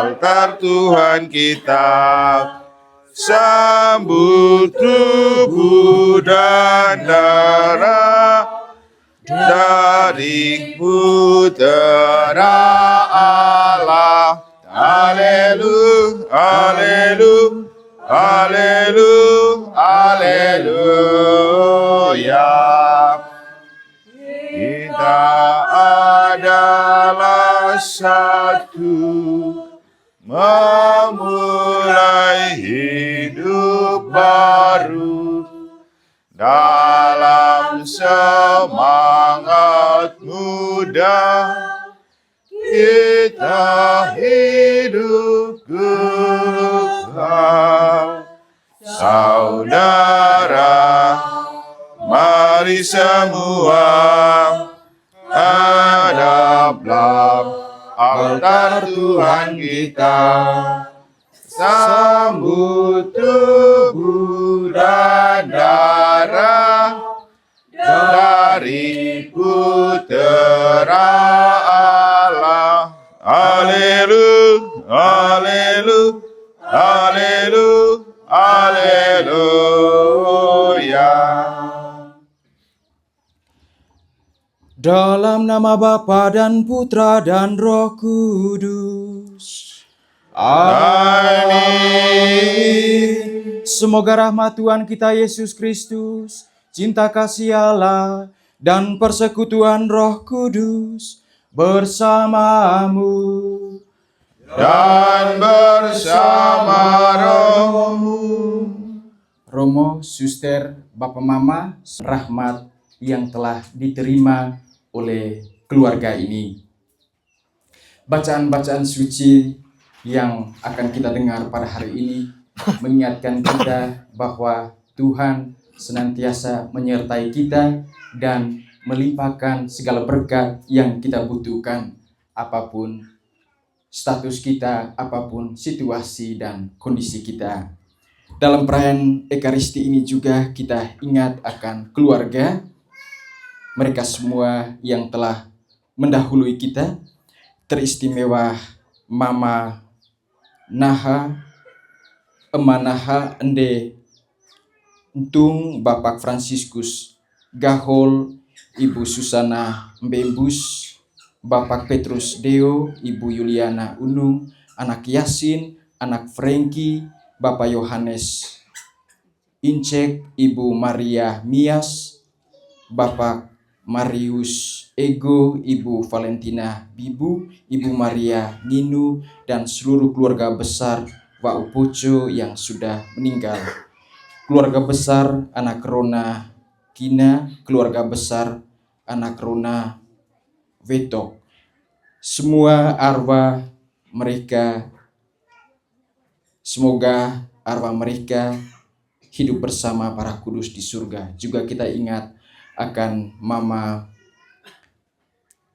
altar Tuhan kita. Sambut tubuh dan darah dari Putera Allah. Haleluya, haleluya, haleluya, haleluya. Kita adalah satu, memulai hidup baru dalam semangat muda. Kita hidup kekal. Saudara, mari semua hadaplah altar Tuhan kita. Sambut tubuh dan darah dari Putera Allah. Haleluya, haleluya, haleluya, haleluya. Dalam nama Bapa dan Putra dan Roh Kudus. Amin. Semoga rahmat Tuhan kita Yesus Kristus, cinta kasih Allah, dan persekutuan Roh Kudus bersamamu Dan bersama rohmu. Romo, suster, Bapak Mama, rahmat yang telah diterima oleh keluarga ini. Bacaan-bacaan suci yang akan kita dengar pada hari ini mengingatkan kita bahwa Tuhan senantiasa menyertai kita dan melimpahkan segala berkat yang kita butuhkan, apapun status kita, apapun situasi dan kondisi kita. Dalam perayaan Ekaristi ini juga kita ingat akan keluarga, mereka semua yang telah mendahului kita, teristimewa Mama Naha, Ema Naha, Ende Untung, Bapak Fransiskus Gahol, Ibu Susana Mbembus, Bapak Petrus Deo, Ibu Yuliana Unung, anak Yasin, anak Franky, Bapak Yohanes Incek, Ibu Maria Mias, Bapak Marius Ego, Ibu Valentina Bibu, Ibu Maria Ninu, dan seluruh keluarga besar Wau Poco yang sudah meninggal. Keluarga besar anak Rona Kina, keluarga besar anak Rona Vetok. Semua arwah mereka, semoga arwah mereka hidup bersama para kudus di surga. Juga kita ingat akan Mama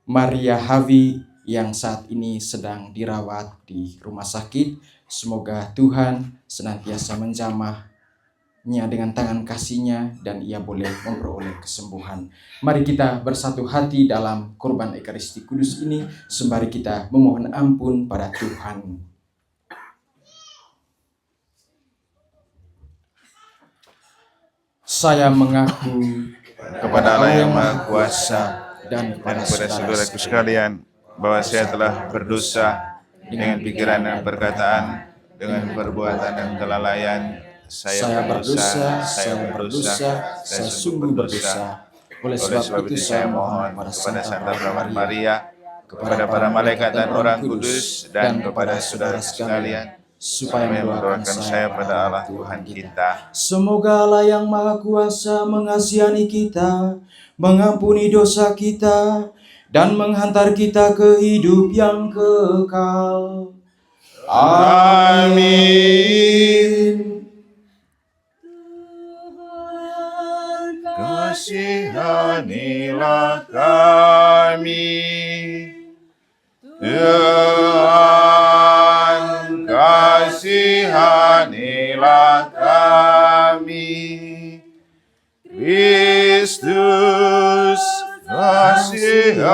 Maria Havi yang saat ini sedang dirawat di rumah sakit. Semoga Tuhan senantiasa menjamahnya dengan tangan kasih-Nya dan ia boleh memperoleh kesembuhan. Mari kita bersatu hati dalam kurban Ekaristi Kudus ini sembari kita memohon ampun pada Tuhan. Saya mengaku Kepada Allah yang Maha Kuasa dan dan kepada saudaraku sekalian, bahwa saya telah berdosa dengan pikiran dan perkataan, dengan perbuatan dan kelalaian. Saya berdosa, saya sungguh berdosa. Oleh sebab itu saya mohon kepada Santa Bernard Maria, kepada para malaikat dan orang kudus, dan kepada saudara sekalian, supaya mendoakan saya pada Allah Tuhan kita. Semoga Allah yang Maha Kuasa mengasihani kita, mengampuni dosa kita, dan menghantar kita ke hidup yang kekal. Amin. Kasihanilah kami, Tuhan, kasihanilah kami. Kristus, kasihanilah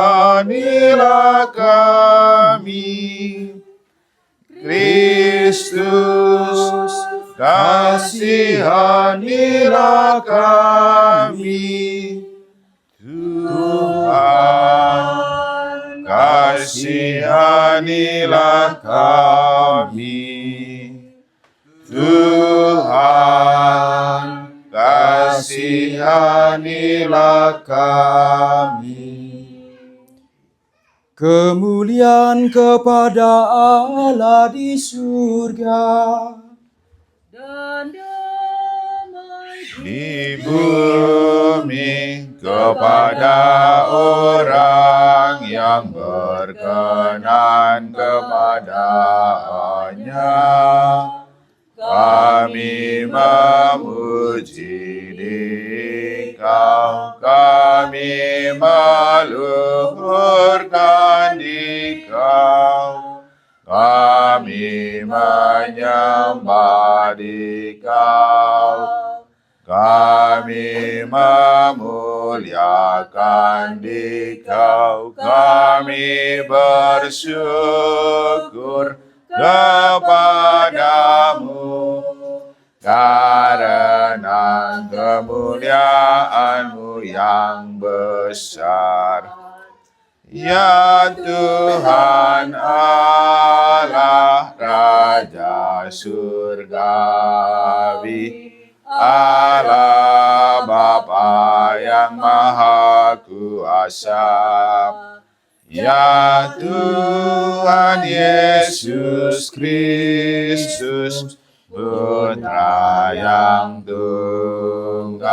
kami. Kristus, kasihanilah kami. Tuhan, kasihanilah kami. Tuhan, kasihanilah kami. Kemuliaan kepada Allah di surga dan damai Di bumi kepada orang yang berkenan kepada-Nya, kami memuji Dikau, kami meluhurkan Dikau, kami menyembah Dikau, kami memuliakan Dikau, kami bersyukur kepadamu karena kemuliaan-Mu yang besar. Ya Tuhan Allah, Raja surgawi, Allah Bapa yang Maha Kuasa. Ya Tuhan Yesus Kristus, Putra yang tunggal.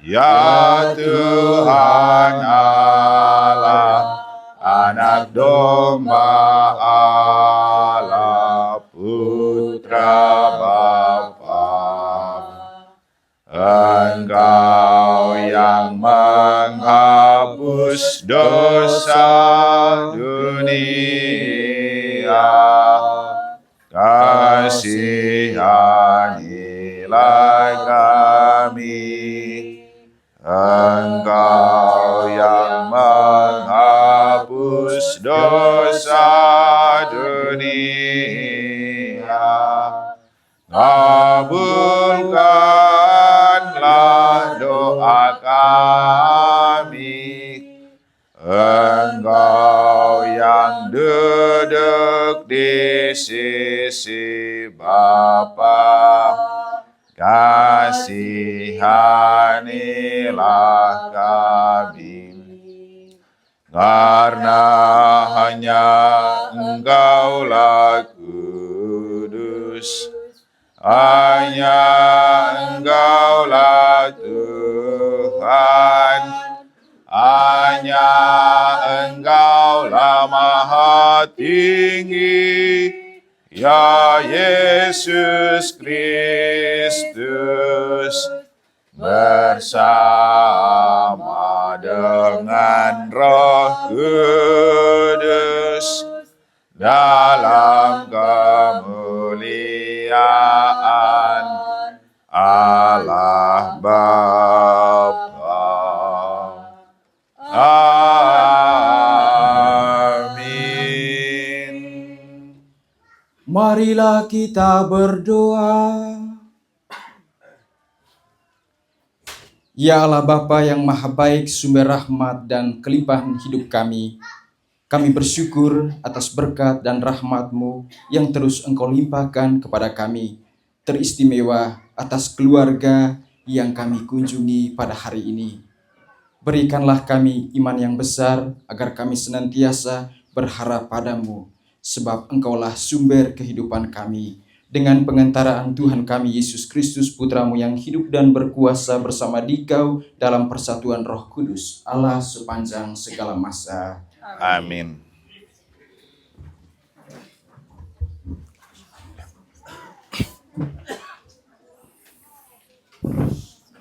Ya Tuhan Allah, Anak Domba Allah, Putra Bapa. Engkau yang menghapus dosa dunia, kasihanilah kami. Engkau yang menghapus dosa dunia, kabulkanlah doa kami. Engkau yang duduk di sisi Bapa, kasihanilah kami. Karena hanya Engkaulah kudus, hanya Engkaulah Tuhan, hanya Engkaulah Maha Tinggi, ya Yesus Kristus, bersama dengan Roh Kudus, dalam kemuliaan Allah Bapa. Amin. Marilah kita berdoa. Ya Allah Bapa yang Maha Baik, sumber rahmat dan kelimpahan hidup kami bersyukur atas berkat dan rahmat-Mu yang terus Engkau limpahkan kepada kami, teristimewa atas keluarga yang kami kunjungi pada hari ini. Berikanlah kami iman yang besar agar kami senantiasa berharap padamu, sebab Engkaulah sumber kehidupan kami. Dengan pengantaraan Tuhan kami Yesus Kristus, Putra-Mu yang hidup dan berkuasa bersama Dikau dalam persatuan Roh Kudus, Allah sepanjang segala masa. Amin.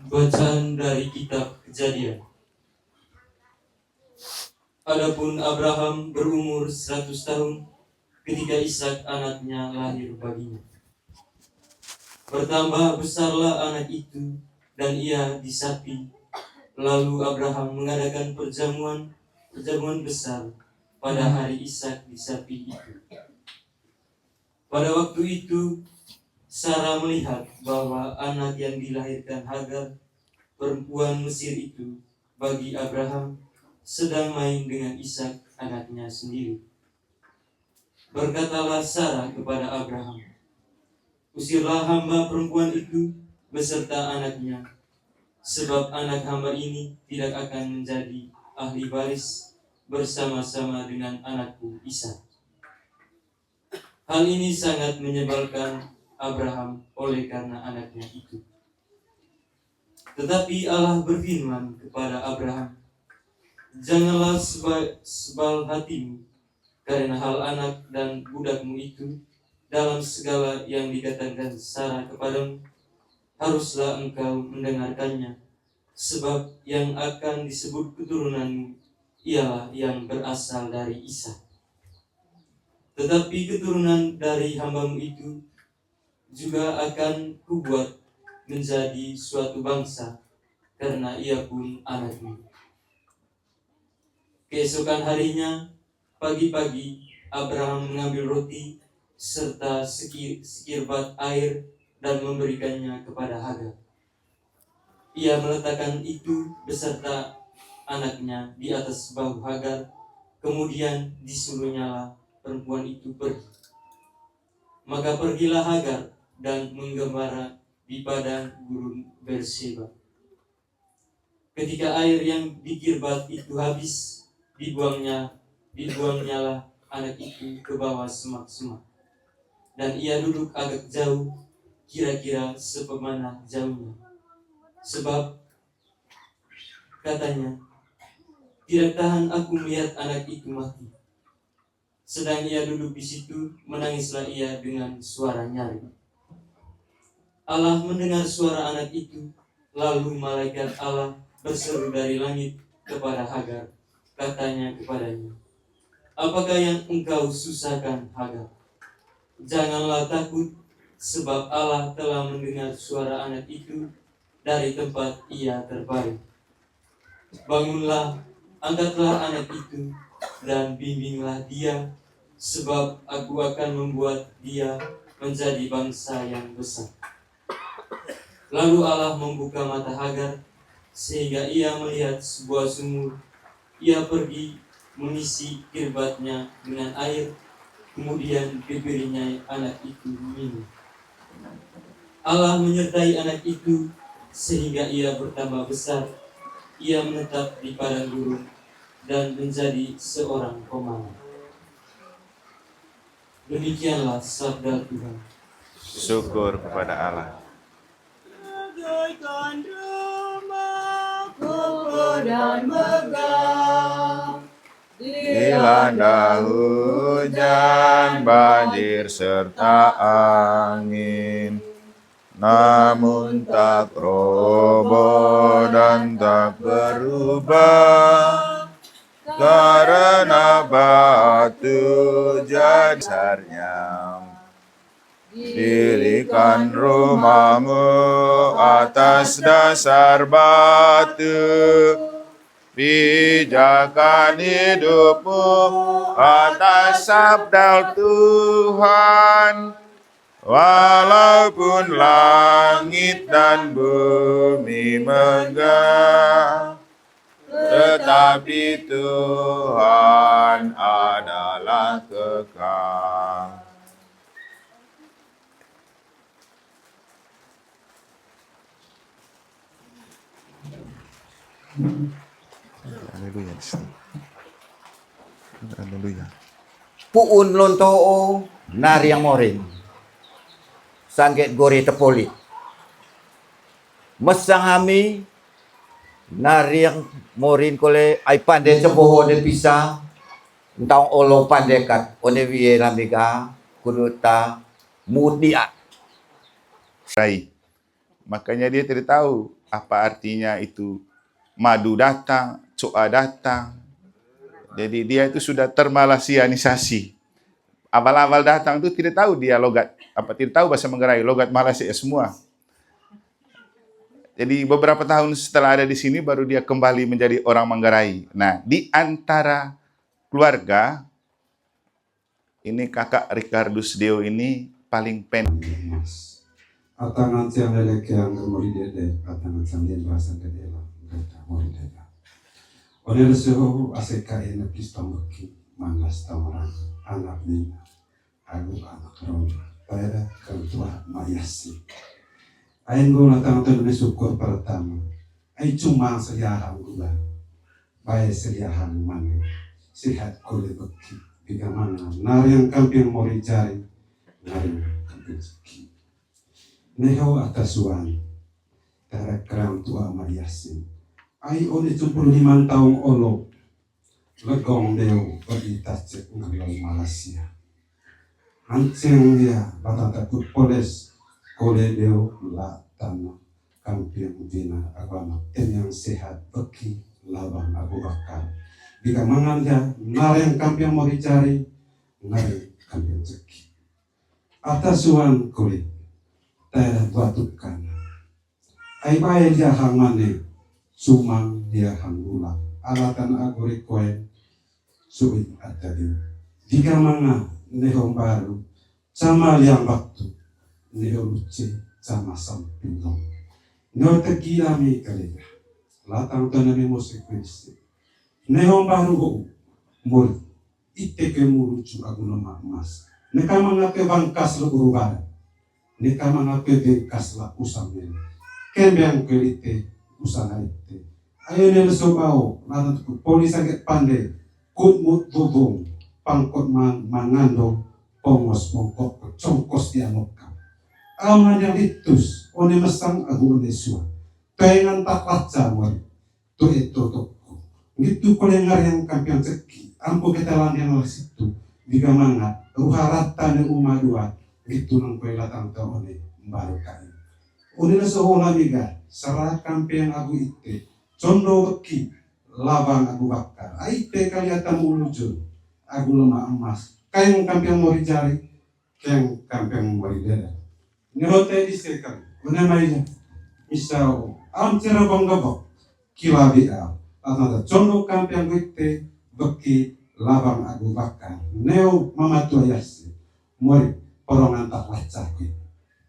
Bacaan dari kitab Kejadian. Adapun Abraham berumur 100 tahun ketika Ishak anaknya lahir baginya. Bertambah besarlah anak itu dan ia disapi. Lalu Abraham mengadakan perjamuan besar pada hari Ishak disapi itu. Pada waktu itu, Sarah melihat bahwa anak yang dilahirkan Hagar, perempuan Mesir itu, bagi Abraham, sedang main dengan Ishak anaknya sendiri. Berkatalah Sarah kepada Abraham, "Usirlah hamba perempuan itu beserta anaknya, sebab anak hamba ini tidak akan menjadi ahli waris bersama-sama dengan anakku Ishak." Hal ini sangat menyebalkan Abraham oleh karena anaknya itu. Tetapi Allah berfirman kepada Abraham, "Janganlah sebal hatimu karena hal anak dan budakmu itu. Dalam segala yang dikatakan Sarah kepadamu, haruslah engkau mendengarkannya, sebab yang akan disebut keturunanmu ialah yang berasal dari Ishak. Tetapi keturunan dari hambamu itu juga akan kubuat menjadi suatu bangsa, karena ia pun anakmu." Keesokan harinya, pagi-pagi, Abraham mengambil roti serta sekirbat air dan memberikannya kepada Hagar. Ia meletakkan itu beserta anaknya di atas bahu Hagar, kemudian disuruhnyalah perempuan itu pergi. Maka pergilah Hagar dan menggembala di padang gurun Berseba. Ketika air yang dikirbat itu habis, dibuangnyalah anak itu ke bawah semak-semak. Dan ia duduk agak jauh, kira-kira sepemanah jauhnya. Sebab katanya, "Tidak tahan aku melihat anak itu mati." Sedang ia duduk di situ, menangislah ia dengan suara nyaring. Allah mendengar suara anak itu, lalu malaikat Allah berseru dari langit kepada Hagar. Katanya kepadanya, "Apakah yang engkau susahkan, Hagar? Janganlah takut, sebab Allah telah mendengar suara anak itu dari tempat ia terbaring. Bangunlah, angkatlah anak itu, dan bimbinglah dia, sebab aku akan membuat dia menjadi bangsa yang besar." Lalu Allah membuka mata Hagar, sehingga ia melihat sebuah sumur. Ia pergi mengisi kirbatnya dengan air, kemudian diberinya anak itu minum. Allah menyertai anak itu sehingga ia bertambah besar. Ia menetap di padang gurun dan menjadi seorang pemaham. Demikianlah sabda Tuhan. Syukur kepada Allah. Bagaikan rumah kokoh dan megah, Dilanda hujan, banjir serta angin, namun tak roboh dan tak berubah, karena batu jadi dasarnya. Dirikan rumahmu atas dasar batu, pijakan hidupmu atas sabda Tuhan. Walaupun langit dan bumi megah, tetapi Tuhan adalah kekal. Haleluya. Haleluya. Puun lontoo nariang morin. Sangget gori tepoli. Mesang hami nariang morin kole ay pande seboho de pisa. Entang olo pandekat one wiye lamiga kuduta mudia. Rai. Makanya dia tidak tahu apa artinya itu madu datang, coa datang. Jadi dia itu sudah termalasianisasi. Awal-awal datang itu tidak tahu dia logat, tidak tahu bahasa Manggarai, logat Malaysia semua. Jadi beberapa tahun setelah ada di sini baru dia kembali menjadi orang Manggarai. Nah, di antara keluarga Ini kakak Ricardus Deo ini paling pendek. Mas. Atangan siang lelaki yang kemuri dede, atangan sambil bahasa kedela, mereka muri dede. Oleh sesuatu aseka enak kisah beki, mangas tamarang, anak nina, aku anak rona, pada ketua mayasi. Ain go natang tuh syukur pertama, ain cuma seliahan gula, baik seliahan mani, sihat kule beki, bagaimana, nari yang kamping mori jari, nari kamping seki. Neho atas suan, tarak kerang tua mayasi. Ai oleh 75 tahun olo legong deo bagi tacek ngalai Malaysia. Hanceng dia batata ku poles kole deo la tanah kampiang dina agama yang sehat beki labang Abu Bakar. Bika mangan dia nareng kampiang mau dicari nareng kampiang ceki. Atas suan kole tayar batukan. Ai bae dia hangane sumang dia hanggula alatan aguri koe suwi atadi jika manga neho baru sama liang waktu neho luce sama sampingong neho tegila mi kalega latang tanami musikuisi neho baru ho mul ite ke mulucu aguna mas neka manga ke bangkas lo urubara neka manga ke bangkas la usamel kembang kelite usaha itu. Ayo nel sobao, lalu tu polis agak pandai, kut mut bubung, pangkot mangando, pongos pongkok, congkos dia mokam. Aman yang ditus, one mesang agu onesua, pengen tak baca wari, tu itu toko. Gitu kolengar yang kampiang ceki, ampo ketalan yang lah situ, jika mana, ruharata ne umadua, gitu nang kue latang tau one baru kali. One sehola miga. Sarah kampiang agu ite, condo beki, labang Abu Bakar. Aite kaliatan mulujun, agu lemah emas. Kayang kampiang mori jari, kayang kampiang mori dada. Ngerote disekan, menemainya. Misal, am cera bonggabok, kilabi al. Atau condo kampiang ite, beki, labang Abu Bakar. Neo mamatua yasi, mori porongan tak lacaki,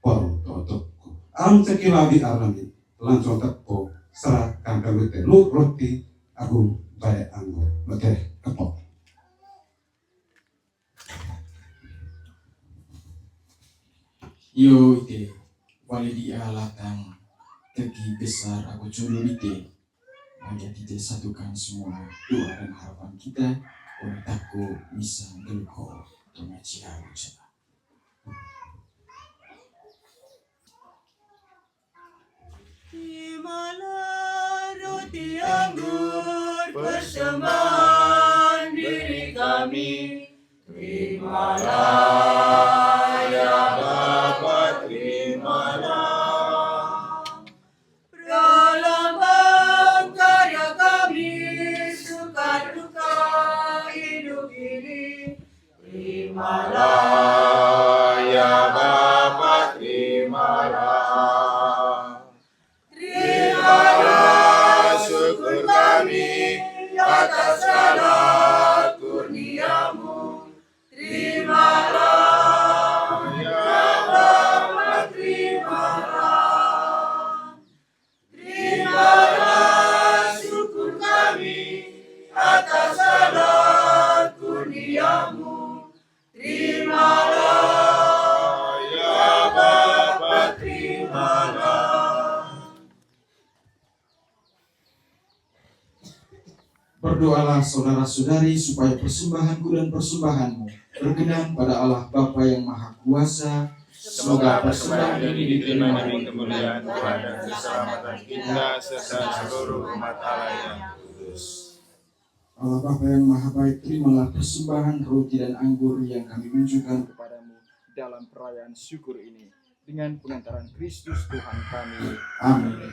porong totokku. Am cekilabi alami. Langsung teko serah kangkang wite lu roti aku baik anggur bete kepok Yo ite wali dia latang tegi besar aku culu ite mari kita satukan semua doa dan harapan kita untuk aku bisa gelko dengan ciau. Di mana roti anggur persembahan diri kami, terimalah ya Bapa, terimalah perlambang karya kami, suka duka hidup ini, terimalah ya Bapa, terimalah. Syukur kami atas segala kurniamu, terimalah ya Bapa, terimalah. Terimalah syukur kami atas segala kurniamu, terimalah ya Bapa, terimalah. Berdoalah saudara-saudari supaya persembahanku dan persembahanmu berkenan pada Allah Bapa yang Maha Kuasa. Semoga persembahan ini diterima demi kemuliaan Tuhan dan keselamatan kita serta seluruh umat Allah yang kudus. Allah Bapa yang Maha Baik, terimalah persembahan roti dan anggur yang kami tunjukkan kepadamu dalam perayaan syukur ini dengan pengantaran Kristus Tuhan kami. Amin.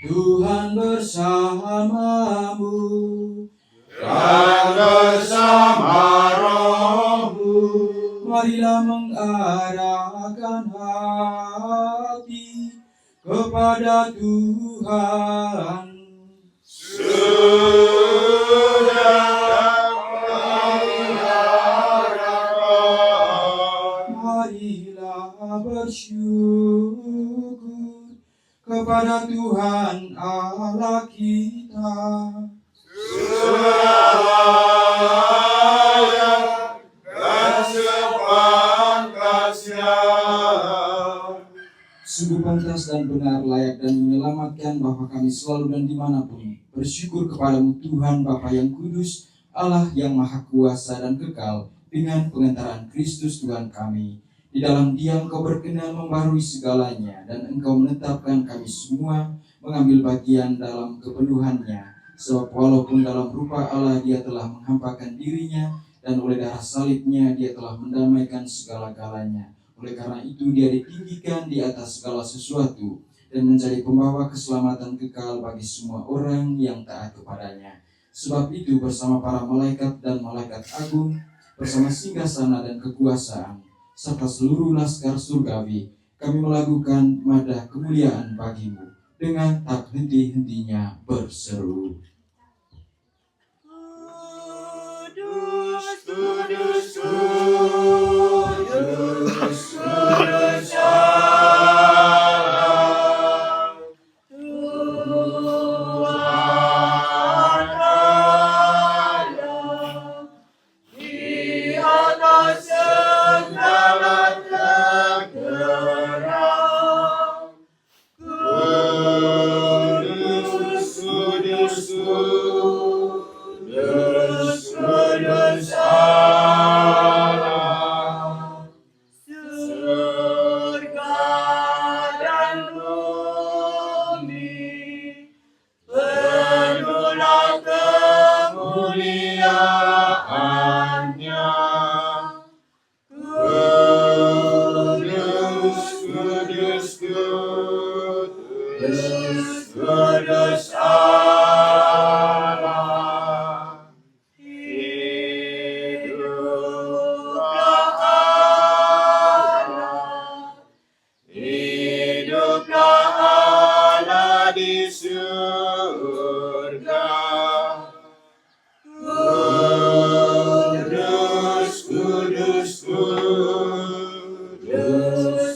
Tuhan bersamamu Dan bersama rohmu, marilah mengarahkan hati kepada Tuhan. sudah kami marilah bersyukur kepada Tuhan Allah kita. Sungguh pantas dan benar, layak dan menyelamatkan Bapa kami selalu dan dimanapun bersyukur kepadamu Tuhan Bapa yang kudus, Allah yang maha kuasa dan kekal, dengan pengantaran Kristus Tuhan kami. Di dalam Dia Engkau berkenan membarui segalanya, dan Engkau menetapkan kami semua mengambil bagian dalam kepenuhannya. Sebab walaupun dalam rupa Allah Dia telah menghampakan dirinya, dan oleh darah salibnya Dia telah mendamaikan segala-galanya. Oleh karena itu Dia ditinggikan di atas segala sesuatu dan menjadi pembawa keselamatan kekal bagi semua orang yang taat kepadanya. Sebab itu bersama para malaikat dan malaikat agung, bersama singgasana dan kekuasaan, serta seluruh laskar surgawi, kami melakukan madah kemuliaan bagimu dengan tak henti-hentinya berseru. Kudus, kudus, kudus, kudus Allah, Tuhan Allah, di atas segala terang. Kudus, kudus, kudus, kudus Allah, surga dan bumi penuhlah kemuliaannya. Kudus, kudus, kudus, kudus Allah. Hiduplah Allah, hiduplah Allah di surga. Kudus, kudus, kudus,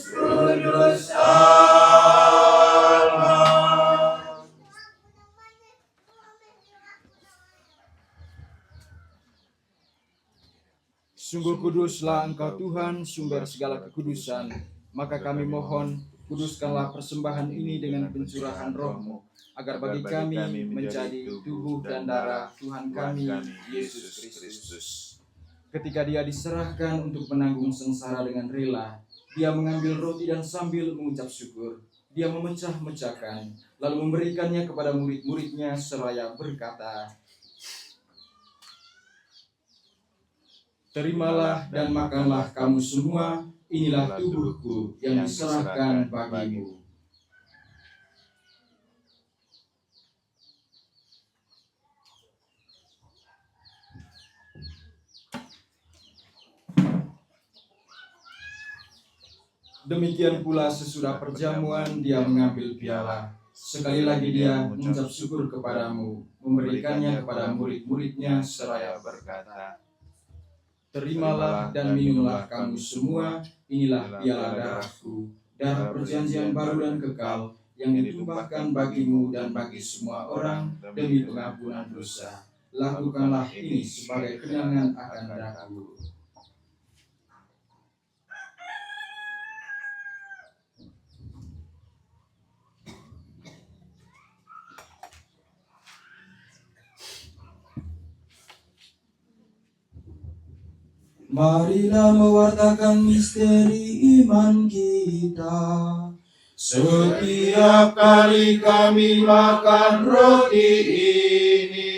kudus Allah. Sungguh kuduslah Engkau Tuhan, sumber segala kekudusan. Maka kami mohon, kuduskanlah persembahan ini dengan pencurahan Roh-Mu, agar bagi kami menjadi tubuh dan darah Tuhan kami, Yesus Kristus. Ketika Dia diserahkan untuk menanggung sengsara dengan rela, Dia mengambil roti dan sambil mengucap syukur, Dia memecah-mecahkan, lalu memberikannya kepada murid-muridnya seraya berkata, "Terimalah dan makanlah kamu semua, inilah tubuhku yang diserahkan bagimu." Demikian pula sesudah perjamuan Dia mengambil piala. Sekali lagi Dia mengucap syukur kepadamu, memberikannya kepada murid-muridnya seraya berkata, "Terimalah dan minumlah kamu semua, inilah piala darahku, darah perjanjian baru dan kekal, yang ditumpahkan bagimu dan bagi semua orang demi pengampunan dosa. Lakukanlah ini sebagai kenangan akan darahku." Marilah mewartakan misteri iman kita. Setiap kali kami makan roti ini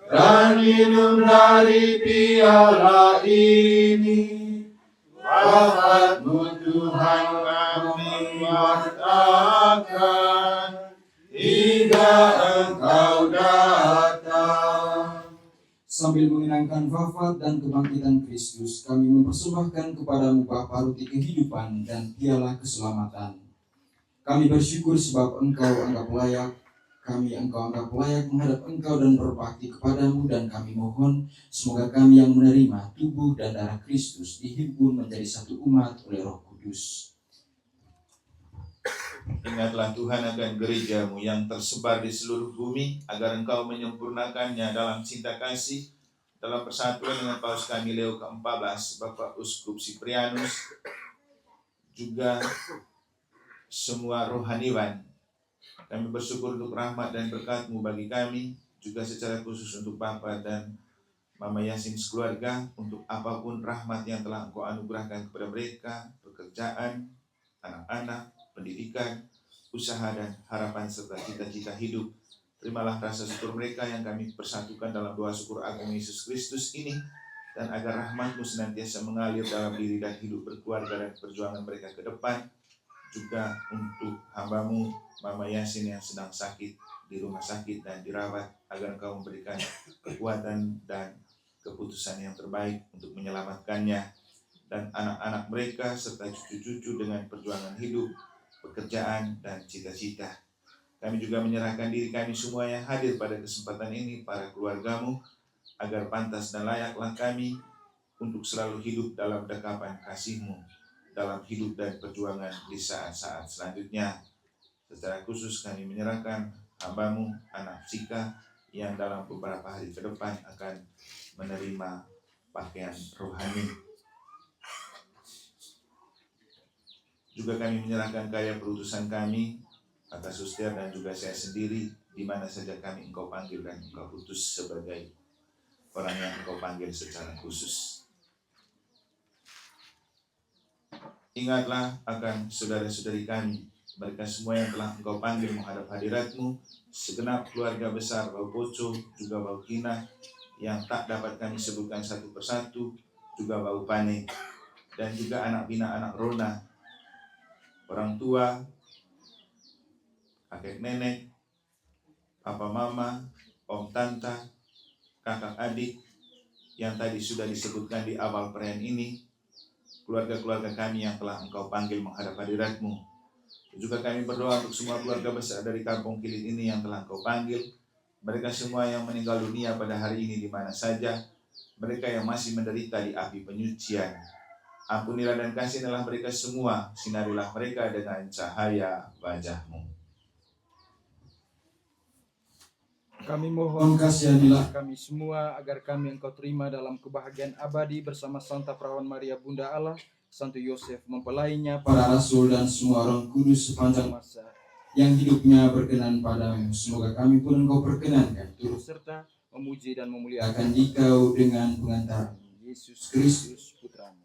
dan minum dari piala ini, wafat-Mu Tuhan kami wartakan hingga Engkau datang. Sambil mengenangkan wafat dan kebangkitan Kristus, kami mempersembahkan kepadamu Bapa roti kehidupan dan piala keselamatan. Kami bersyukur sebab Engkau anggap layak kami Engkau anggap layak menghadap Engkau dan berbakti kepadamu, dan kami mohon semoga kami yang menerima tubuh dan darah Kristus dihimpun menjadi satu umat oleh Roh Kudus. Ingatlah Tuhan akan gereja-Mu yang tersebar di seluruh bumi, agar Engkau menyempurnakannya dalam cinta kasih, dalam persatuan dengan Paus kami Leo ke-14, Bapak Uskup Siprianus, juga semua rohaniwan. Kami bersyukur untuk rahmat dan berkat-Mu bagi kami, juga secara khusus untuk Bapak dan Mama Yasin sekeluarga, untuk apapun rahmat yang telah Engkau anugerahkan kepada mereka, pekerjaan, anak-anak, pendidikan, usaha dan harapan serta cita-cita hidup. Terimalah rasa syukur mereka yang kami persatukan dalam doa syukur agung Yesus Kristus ini, dan agar rahmat-Mu senantiasa mengalir dalam diri dan hidup berkeluarga dan perjuangan mereka ke depan. Juga untuk hamba-Mu Mama Yasin yang sedang sakit di rumah sakit dan dirawat, agar Engkau memberikan kekuatan dan keputusan yang terbaik untuk menyelamatkannya dan anak-anak mereka serta cucu-cucu dengan perjuangan hidup, pekerjaan, dan cita-cita. Kami juga menyerahkan diri kami semua yang hadir pada kesempatan ini, para keluarga-Mu, agar pantas dan layaklah kami untuk selalu hidup dalam dekapan kasih-Mu, dalam hidup dan perjuangan di saat-saat selanjutnya. Secara khusus kami menyerahkan hamba-Mu, anak Sika, yang dalam beberapa hari ke depan akan menerima pakaian rohani. Juga kami menyerahkan karya perutusan kami, Kata Suster dan juga saya sendiri, di mana saja kami Engkau panggil dan Engkau utus sebagai orang yang Engkau panggil secara khusus. Ingatlah akan saudara-saudari kami, mereka semua yang telah Engkau panggil menghadap hadirat-Mu, segenap keluarga besar Bau Poco, juga Bau Kina, yang tak dapat kami sebutkan satu persatu, juga Bau Pane, dan juga anak bina anak Rona, orang tua, kakek nenek, papa mama, om tanta, kakak adik, yang tadi sudah disebutkan di awal perayaan ini, keluarga-keluarga kami yang telah Engkau panggil menghadap hadirat-Mu. Juga kami berdoa untuk semua keluarga besar dari Kampung Kilit ini yang telah Engkau panggil, mereka semua yang meninggal dunia pada hari ini di mana saja, mereka yang masih menderita di api penyucian. Ampunilah dan kasihanilah mereka semua, sinarilah mereka dengan cahaya wajah-Mu. Kami mohon kasihanilah kami semua agar kami Engkau terima dalam kebahagiaan abadi bersama Santa Perawan Maria Bunda Allah, Santo Yosef mempelainya, para rasul dan semua orang kudus sepanjang masa yang hidupnya berkenan padamu. Semoga kami pun Engkau perkenankan turut serta memuji dan memuliakan Dikau dengan pengantaran Yesus Kristus Putra-Mu.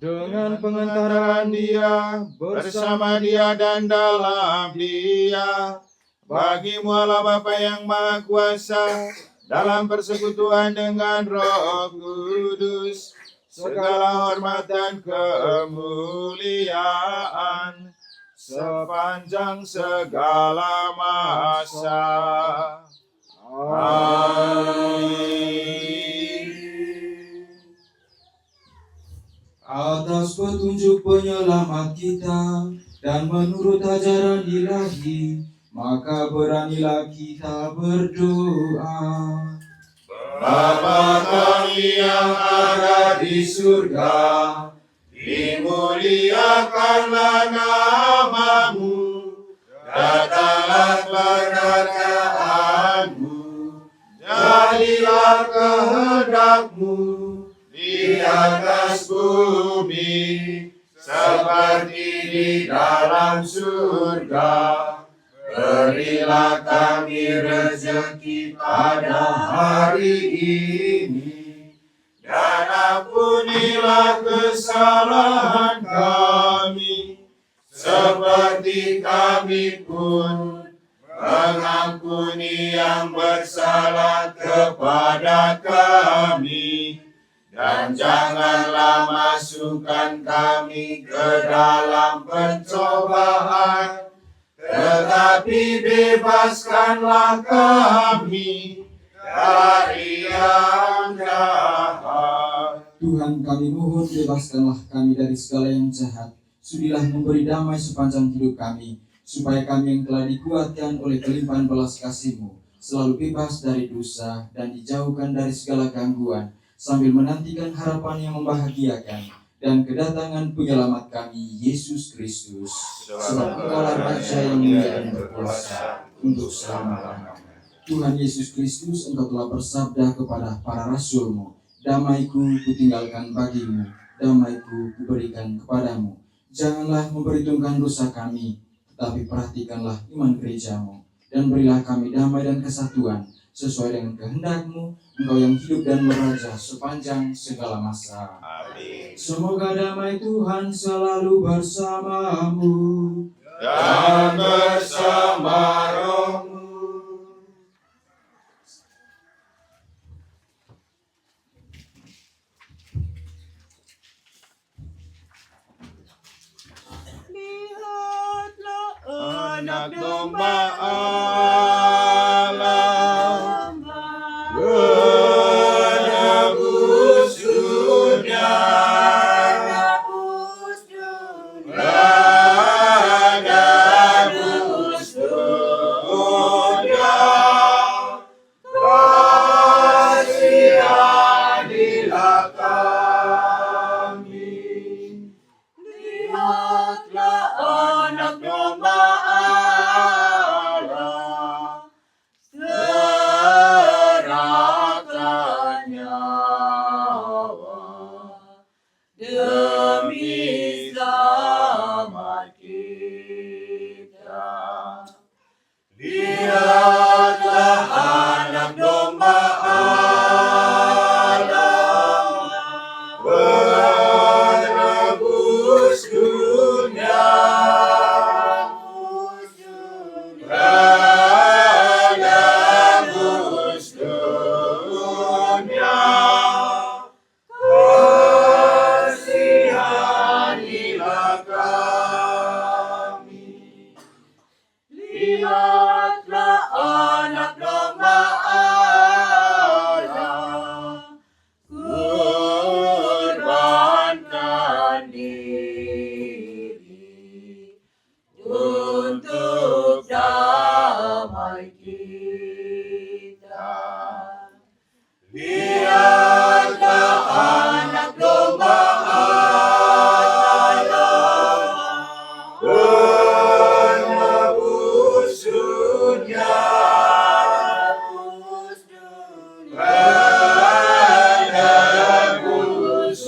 Dengan pengantaran Dia, bersama Dia dan dalam Dia, bagi-Mu Allah Bapa yang Maha Kuasa, dalam persekutuan dengan Roh Kudus, segala hormat dan kemuliaan sepanjang segala masa. Amin. Atas petunjuk penyelamat kita dan menurut ajaran ilahi, maka beranilah kita berdoa. Bapa kami yang ada di surga, dimuliakanlah nama-Mu, datanglah kerajaan-Mu, jadilah kehendak-Mu di atas bumi seperti di dalam surga. Berilah kami rezeki pada hari ini, dan ampunilah kesalahan kami, seperti kami pun mengampuni yang bersalah kepada kami. Dan janganlah masukkan kami ke dalam pencobaan, tetapi bebaskanlah kami dari yang jahat. Tuhan Tuhan, kami mohon bebaskanlah kami dari segala yang jahat. Sudilah memberi damai sepanjang hidup kami, supaya kami yang telah dikuatkan oleh kelimpahan belas kasih-Mu selalu bebas dari dosa dan dijauhkan dari segala gangguan, sambil menantikan harapan yang membahagiakan dan kedatangan penyelamat kami, Yesus Kristus. Sebab Engkaulah Raja yang mulia dan berkuasa untuk selama-lamanya. Tuhan Yesus Kristus, Engkau telah bersabda kepada para rasul-Mu, damai-Ku kutinggalkan bagimu, damai-Ku kuberikan kepadamu. Janganlah memperhitungkan dosa kami, tetapi perhatikanlah iman gereja-Mu, dan berilah kami damai dan kesatuan, sesuai dengan kehendak-Mu, Engkau yang hidup dan meraja sepanjang segala masa. Amin. Semoga damai Tuhan selalu bersamamu. Dan bersama rohmu. Anak domba Allah, Menebus dunia. Menebus dunia. Kasihanilah kami. Lihatlah anak domba Allah, serahkan nyawa demi selamat kita. Lihatlah anak domba Allah, menebus dunia. Menebus dunia. Kasihanilah kami. Lihatlah anak domba Allah, kurbankan diri untuk damai kita. Lihatlah anak domba Allah, menebus dunia. Menebus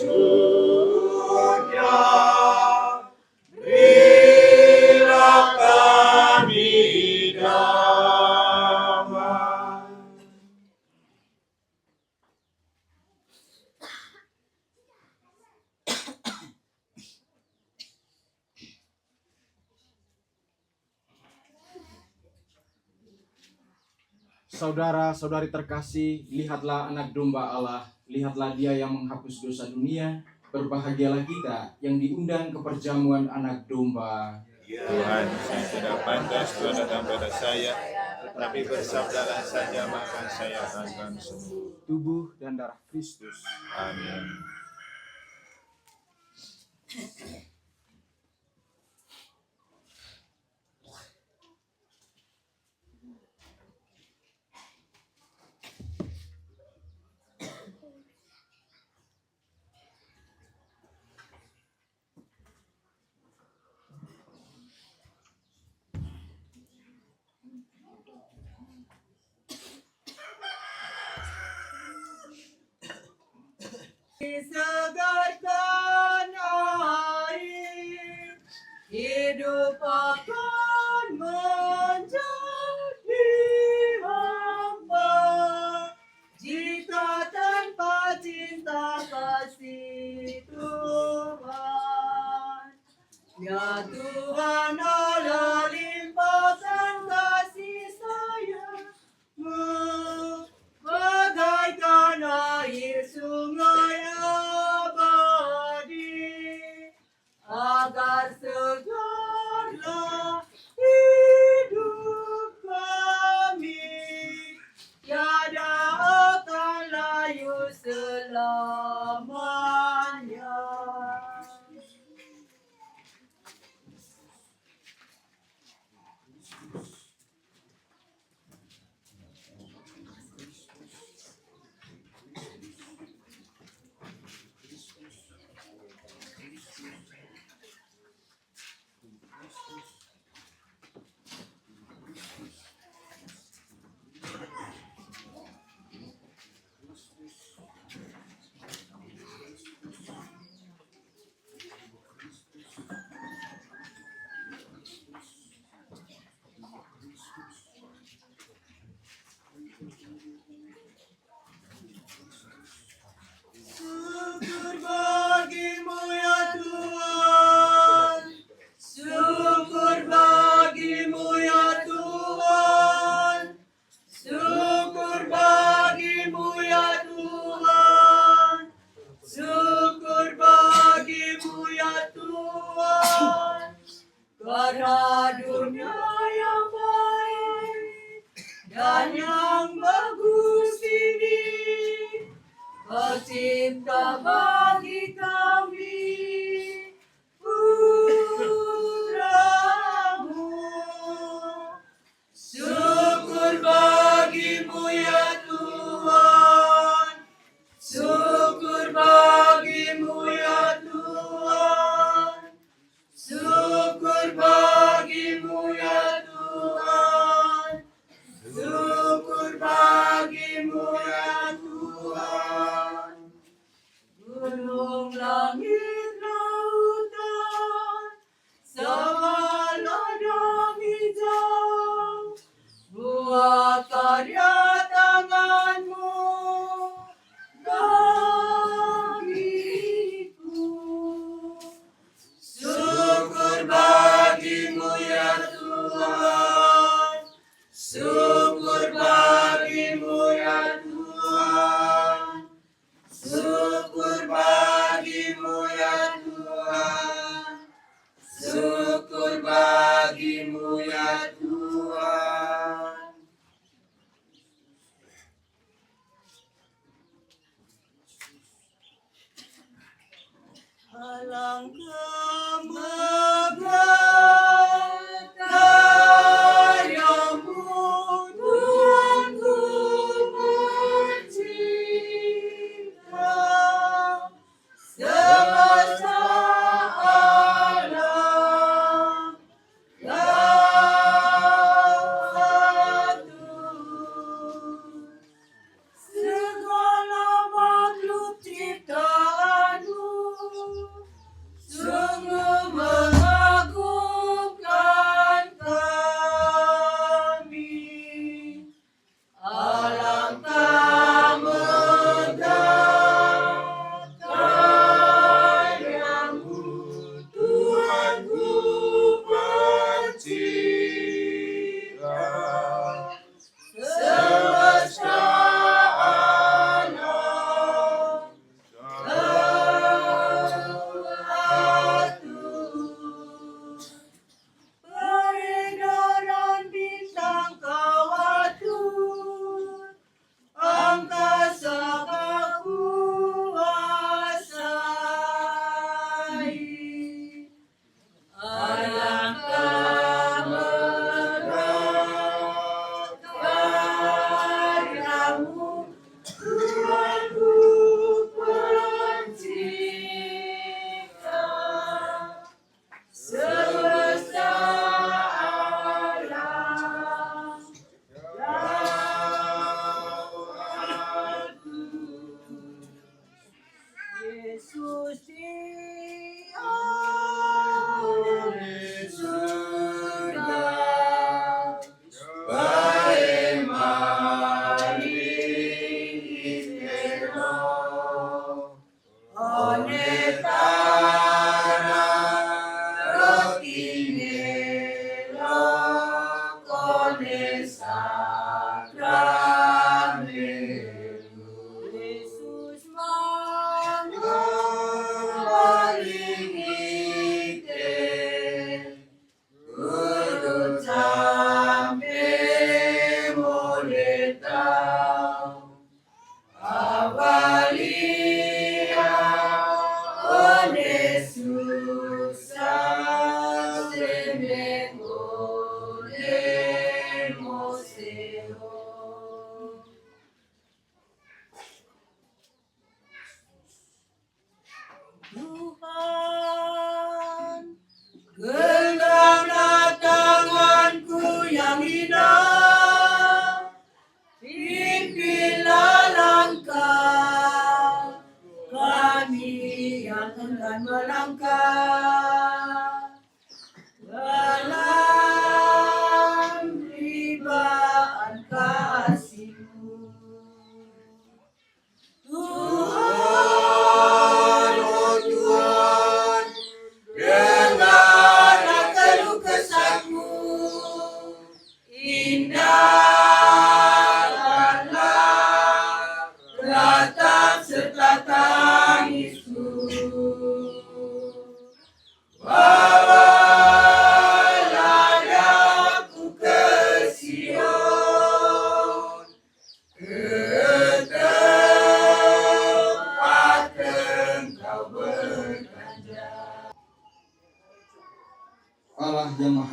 dunia. Berilah kami damai. Saudara-saudari terkasih, lihatlah anak domba Allah, lihatlah Dia yang menghapus dosa dunia. Berbahagialah kita yang diundang ke perjamuan anak domba. Tuhan, saya tidak pantas Tuhan datang pada saya, tetapi bersabdalah saja maka saya akan sembuh. Tubuh dan darah Kristus. Amin. Disegarkan air, hidup akan menjadi hamba. Jika tanpa cinta kasih Tuhan, ya Tuhan Allah limpahkan kasih sayang-Mu, bagaikan air sungai abadi, agar segarlah hidup kami, tiada akan layu selama Tercipta bagi kami putramu. Syukur bagimu ya Tuhan, syukur bagimu ya Tuhan, syukur bagimu ya Tuhan, syukur bagimu ya Tuhan. Gunung langit lautan sama ladang hijau, buah karya tanganmu bagiku. Syukur bagimu ya Tuhan, syukur bagimu ya Tuhan, syukur bagimu ya Tuhan, syukur bagimu ya Tuhan. Alangkah megah karyamu, Tuhanku pencipta semesta alam. Segala makhluk ciptaanmu sungguh mengagumkan kami. Alangkah megah karyamu, Tuhanku pencipta semesta alam. Peredaran bintang kau atur, angkasa kau kuasai. Alangkah megah karyamu, Tuhanku pencipta semesta alam. Yesus di surga, bermain istero, onetara roti nero, kone sakramenu. Yesus mangga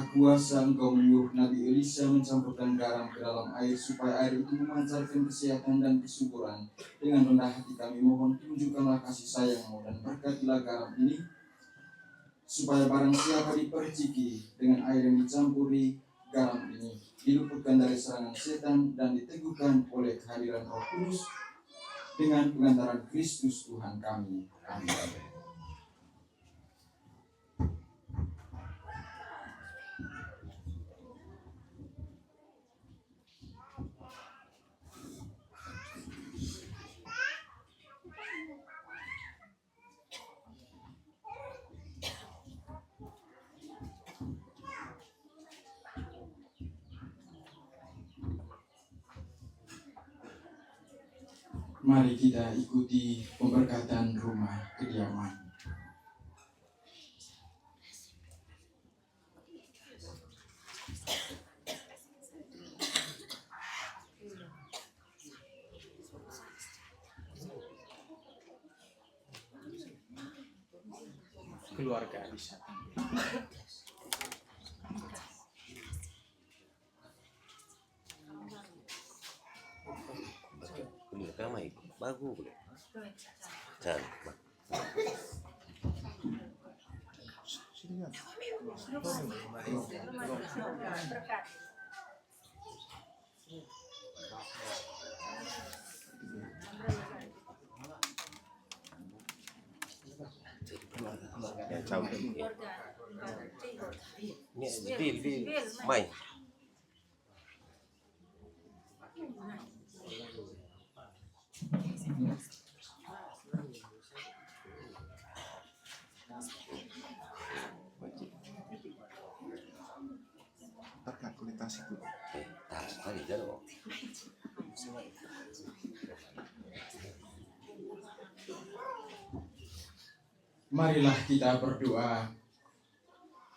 kuasa Engkau menyuruh Nabi Elisa mencampurkan garam ke dalam air supaya air itu memancarkan kesehatan dan kesuburan. Dengan rendah hati kami mohon tunjukkanlah kasih sayang-Mu dan berkatilah garam ini supaya barang siapa diperciki dengan air yang dicampuri garam ini diluputkan dari serangan setan dan diteguhkan oleh kehadiran Roh Kudus dengan pengantaran Kristus Tuhan kami. Amin. Mari kita ikuti pemberkatan rumah kediaman. Keluarga di sana. Kamay, bago boleh. Cari. Ya, jauh. Ini bil, main. Kualitas itu. Tadi jauh. Marilah kita berdoa.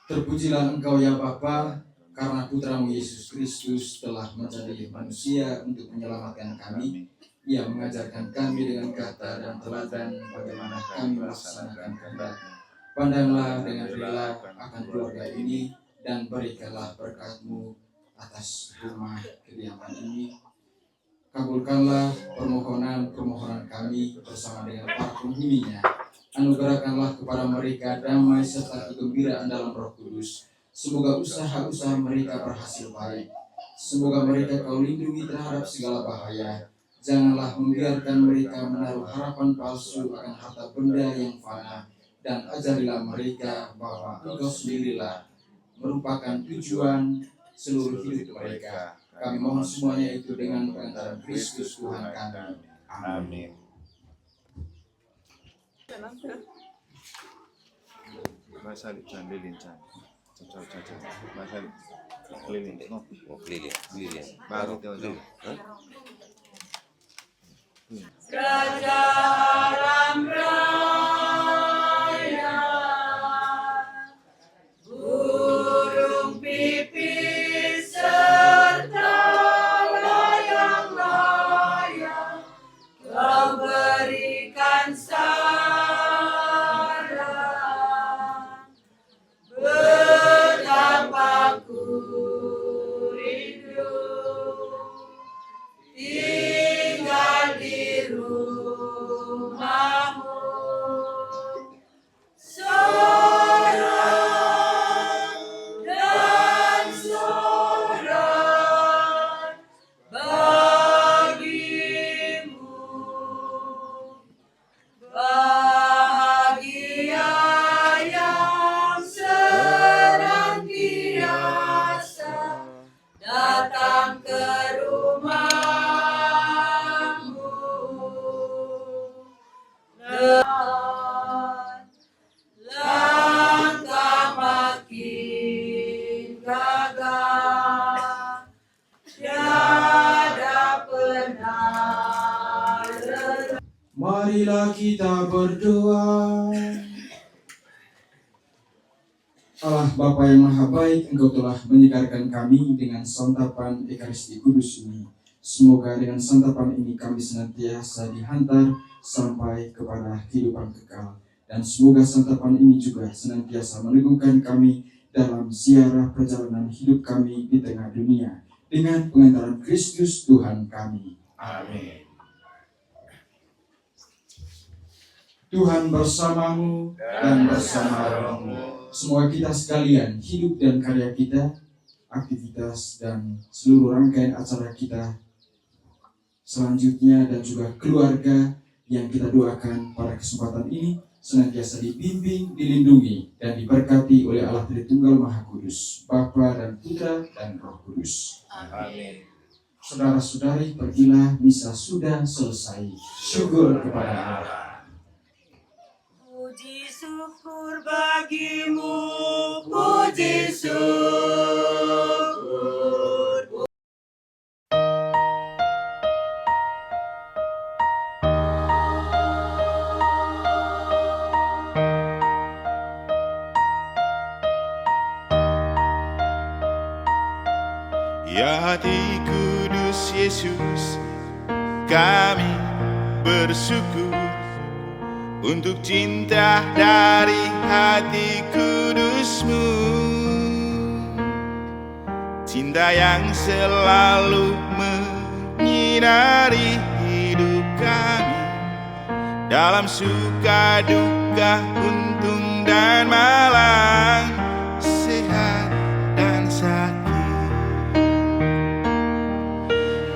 Terpujilah Engkau ya Bapa, karena Putramu Yesus Kristus telah menjadi manusia untuk menyelamatkan kami. Ia mengajarkan kami dengan kata dan teladan bagaimana kami melaksanakan kehendak. Pandanglah dengan rela akan keluarga ini dan berikanlah berkat-Mu atas rumah kediaman ini. Kabulkanlah permohonan-permohonan kami bersama dengan para penghuninya. Anugerahkanlah kepada mereka damai serta kegembiraan dalam Roh Kudus. Semoga usaha-usaha mereka berhasil baik. Semoga mereka Kau lindungi terhadap segala bahaya. Janganlah membiarkan mereka menaruh harapan palsu akan harta benda yang fana, dan ajarilah mereka bahwa Engkau sendirilah merupakan tujuan seluruh hidup mereka. Kami mohon semuanya itu dengan pengantaran Kristus Tuhan kami. Amin. Masalit can lilin can. Caca. Masalit keliling. No. Oh, keliling. Baru tahu. Raja Alam Raya, burung pipis serta layang-layang, Kau berikan saran. Betapa ku rindu tinggal di rumah-Mu. Sorak dan sorak bagi-Mu. Bahagia yang senantiasa datang ke rumah-Mu. Langkah makin gagah, tiada pernah lelah. Marilah kita berdoa. Allah Bapa yang Maha Baik, Engkau telah menyegarkan kami dengan santapan Ekaristi Kudus ini. Semoga dengan santapan ini kami senantiasa dihantar sampai kepada kehidupan kekal. Dan semoga santapan ini juga senantiasa meneguhkan kami dalam ziarah perjalanan hidup kami di tengah dunia, dengan pengantaran Kristus Tuhan kami. Amin. Tuhan bersamamu dan bersama rohmu. Semoga kita sekalian, hidup dan karya kita, aktivitas dan seluruh rangkaian acara kita selanjutnya, dan juga keluarga yang kita doakan pada kesempatan ini senantiasa dibimbing, dilindungi, dan diberkati oleh Allah Tritunggal Maha Kudus, Bapa dan Putra dan Roh Kudus. Amin. Saudara-saudari, pergilah, misa sudah selesai. Syukur kepada Allah. Puji syukur bagimu, puji syukur. Ya hati kudus Yesus, kami bersyukur untuk cinta dari hati kudus-Mu, cinta yang selalu menyinari hidup kami dalam suka duka, untung dan malang, sehat dan sakit.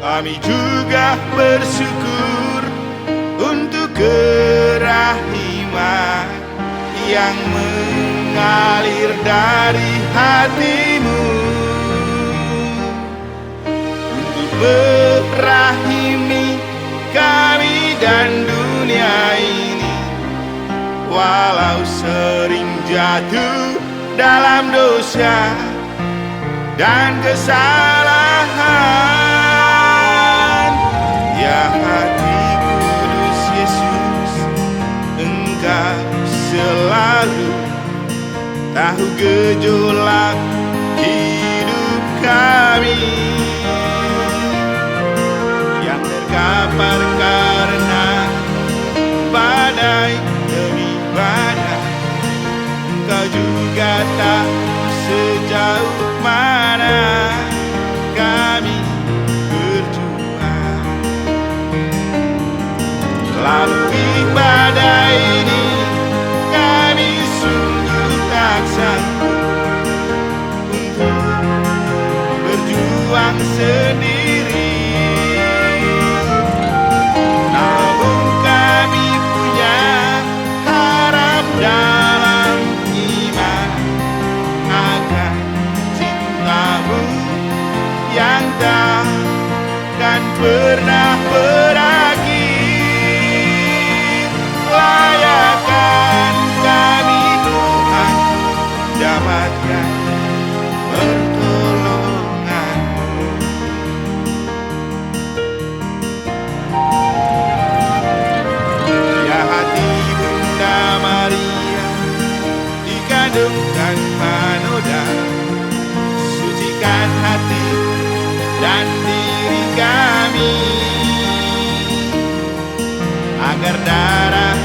Kami juga bersyukur untuk kerahiman yang mengalir dari hati-Mu, untuk merahimi kami dan dunia ini, walau sering jatuh dalam dosa dan kesalahan. Ya hati kudus Yesus, Engkau selalu tahu gejolak hidup kami yang terkapar karena badai demi badai. Engkau juga tahu sejauh mana kami berjuang. Lalu badai ini kami sungguh tak sanggup untuk berjuang sendiri. Namun kami punya harap dalam iman akan cinta-Mu yang takkan pernah berakhir. Layakan kami Tuhan dapatkan pertolongan-Mu. Ya hati Bunda Maria, dikandungkan panoda, sucikan hati dan diri kami, agar darah